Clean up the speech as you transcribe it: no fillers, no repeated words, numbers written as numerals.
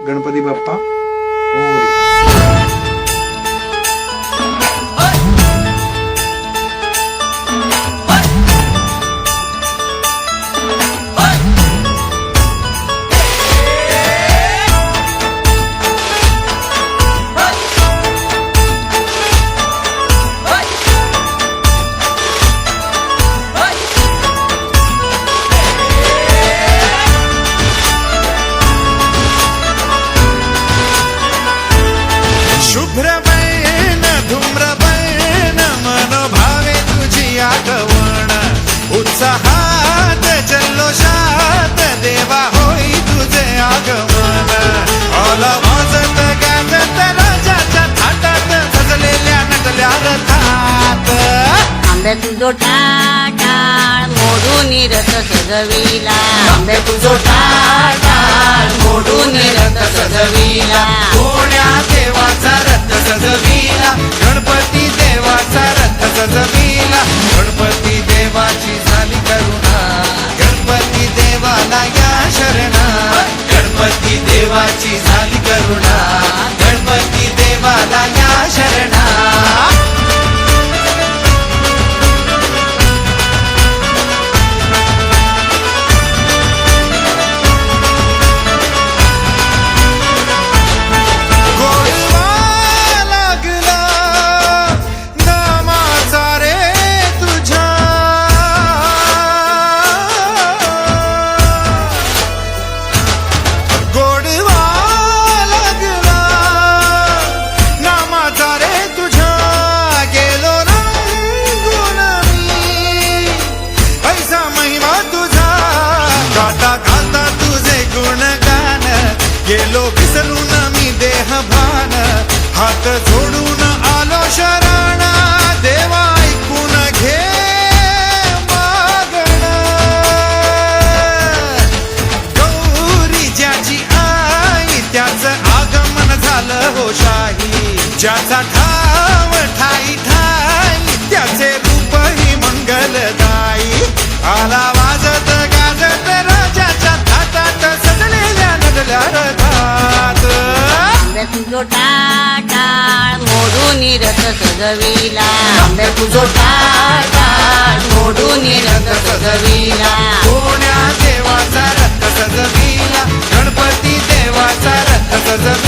गणपती बाप्पा मोरया. शुभ्रबैन धूम्रबैन मनोभावे तुझी आठवण उत्साहात जल्लोषात देवा होई तुझे आगमन आला वाजत गाजत राजाच्या थाटात सजलेल्या नटल्या रथात आंबे तुझो टाळ मोडून रथ सजविला आंबे तुझो टाळ मोडून रथ सजविला कोण्या देवाचा रथ सजविला गणपती देवाचा रथ सजविला गणपती देवाची झाली करुणा गणपती देवाला या शरणा गणपती देवाची झाली करुणा गणपती देवाला या शरणा गेलो विसरून मी देह भान हात जोडून आलो शरण देवा ऐकून घे मागण गौरी ज्याची आई त्याचं आगमन झालं हो शाही ज्याचा ठाव ठाई ठाई त्याचे रूपही मंगलदायी आला वाजत गाजत राजाच्या थाटात सजलेल्या नटल्या रथात आंबे तुझो टाळ मोडून रथ सजविला आंबे तुझो टाळ मोडून रथ सजविला कोण्या देवाचा रथ सजविला गणपती देवाचा रथ सजविला